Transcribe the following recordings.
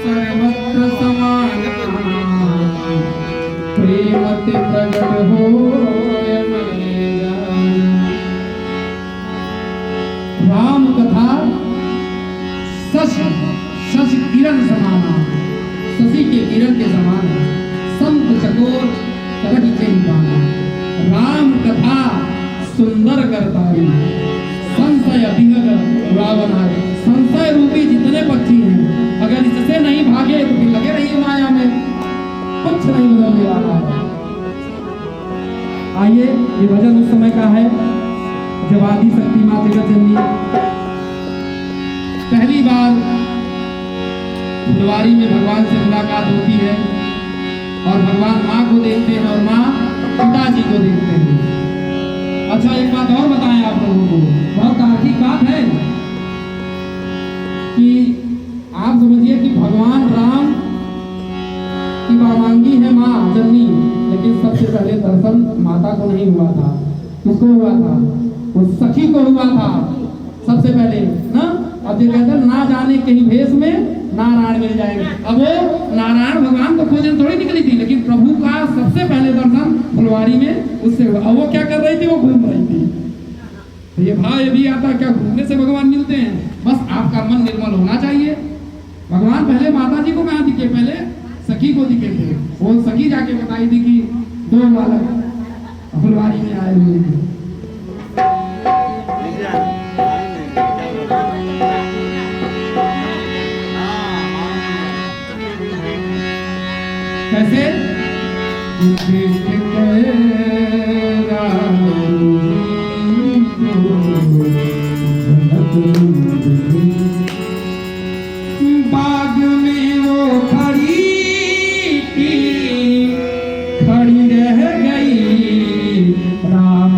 सर्वत्र समाना प्रेमति प्रगट हो राम कथा शशि किरण समाना, शशि के किरण के समान है, संत चकोर तरह चिंताना। राम कथा सुंदर करतारी, संशय विहग उड़ावनारे। संशय रूपी जितने पक्षी हैं, अगर इससे नहीं भागे तो फिर लगे रहिए माया में, कुछ नहीं बदलने वाला है। आइए, ये भजन उस समय का है जब आदि शक्ति माँ जगत जननी पहली बार फुलवारी में भगवान से मुलाकात होती है और भगवान माँ को देखते हैं और माँ पिताजी को देखते हैं। अच्छा, एक बात और बताएं आप लोगों को, बहुत तार्किक बात है कि आप समझिए कि भगवान राम की वामांगी है माँ जननी, लेकिन सबसे पहले दर्शन माता को नहीं हुआ था। किसको हुआ था? उस सखी को हुआ था सबसे पहले ना। अब जो कहते हैं ना जाने कहीं भेष में नारायण मिल जाएंगे। अब वो नारायण भगवान तो खोजन थोड़ी निकली थी, लेकिन प्रभु का सबसे पहले दर्शन फुलवारी में उससे हुआ। अब वो क्या कर रही थी? वो घूम रही थी। तो ये भाव ये भी आता, क्या घूमने से भगवान मिलते हैं? बस आपका मन निर्मल होना चाहिए। भगवान पहले माता जी को कहाँ दिखे? पहले सखी को दिखे थे। वो सखी जाके बताई थी कि दो बालक फुलवारी में आए हुए थे। कैसे? बाग में वो खड़ी रह गई राम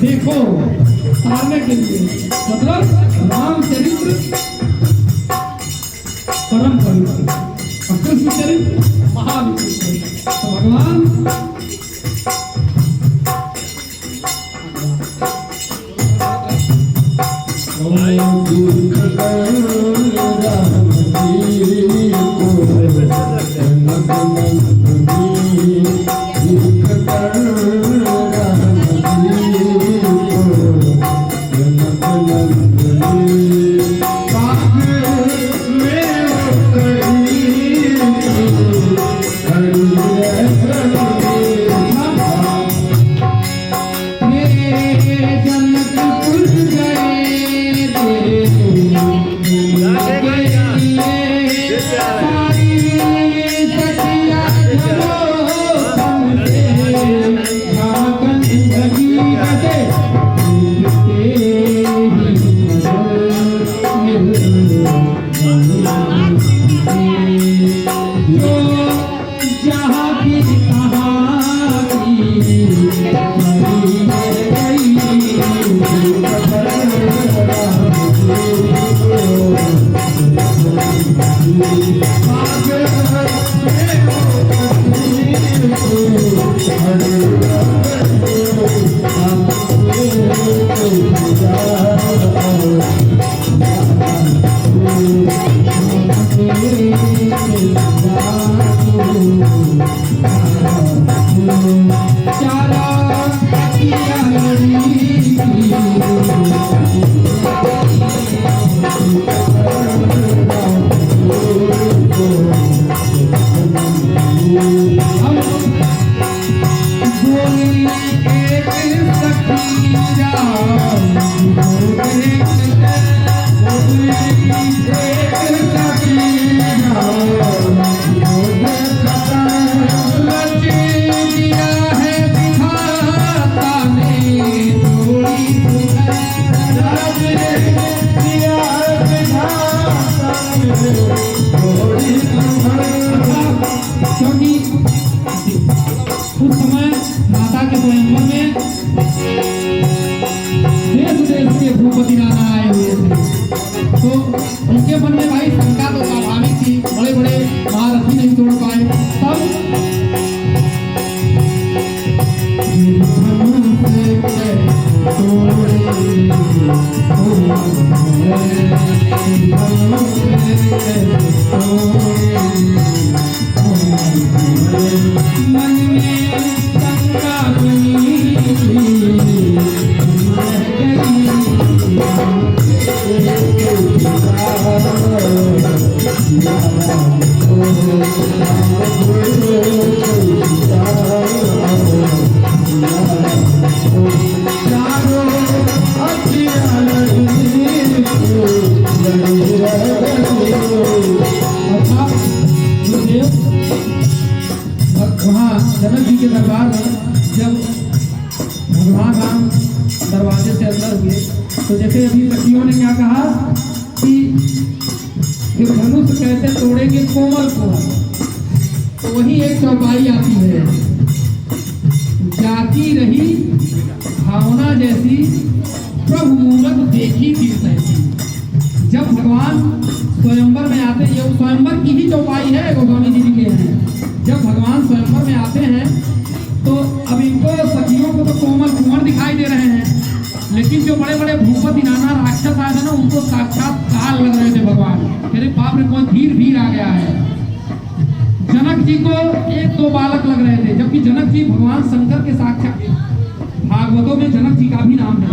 देखो तारने के लिए, मतलब रामचरित्र परम पवित्र और कृष्ण चरित्र महाविचित्र। तो भगवान जनक जी के दरबार में जब भगवान राम दरवाजे से अंदर हुए तो जैसे अभी सखियों ने क्या कहा कि धनुष कैसे तोड़ेंगे कोमल कोमल, तो वही एक चौपाई आती है, जाती रही भावना जैसी प्रभु मूरत देखी थी तैसी। जब भगवान स्वयंवर में आते हैं, ये स्वयंवर की ही चौपाई है, गोस्वामी जी के हैं। जब भगवान स्वयंवर में आते हैं तो अब इनको सखियों को तो कोमल कुंवर दिखाई दे रहे हैं, लेकिन जो बड़े बड़े भूपति नाना राक्षस आए थे ना, उनको साक्षात काल लग रहे थे। भगवान कहते बाप रे कोई धीर भीर आ गया है। जनक जी को एक दो बालक लग रहे थे, जबकि जनक जी भगवान शंकर के साक्षात, भागवतों में जनक जी का भी नाम है।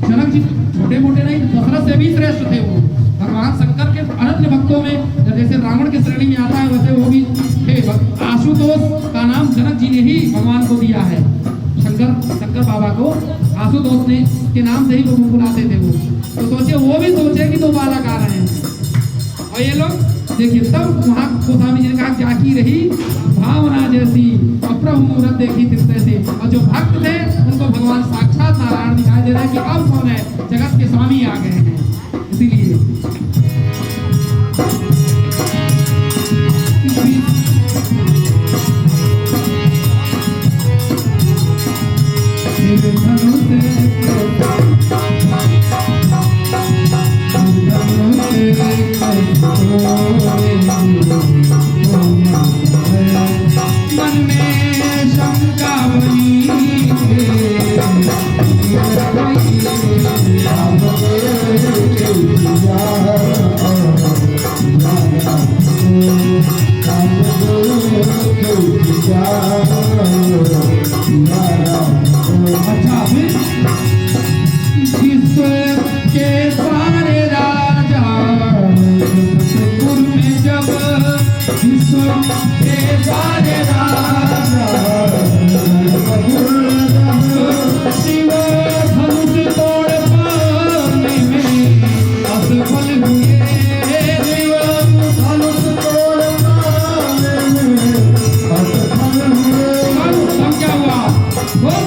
जनक जी छोटे मोटे नहीं, दशरथ से भी श्रेष्ठ थे वो। भगवान शंकर के अनन्य भक्तों में जैसे रावण के श्रेणी में आता है, वैसे वो भी थे। आशुतोष का नाम जनक जी ने ही भगवान को दिया है। शंकर बाबा को आशुतोष ने के नाम से ही लोग बुलाते थे वो। तो सोचे वो भी सोचे कि दो बालक आ रहे हैं, और ये लोग देखिए। तब वहाँ गोस्वामी जी ने कहा जाकी रही भावना जैसी अप्रभु मूरत देखी तैसी। और जो भक्त थे उनको भगवान साक्षात नारायण दिखाई दे रहे हैं कि अब कौन है, जगत के स्वामी आ गए हैं। इसीलिए मन में शंका बनी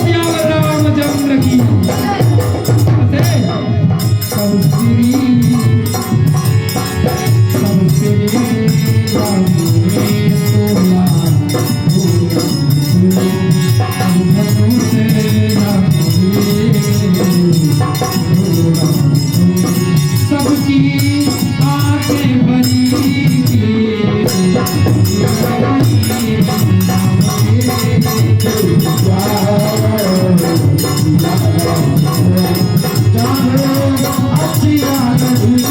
सियावर रामचंद्र की सब श्री राम सबकी आंखें भरी अच्छी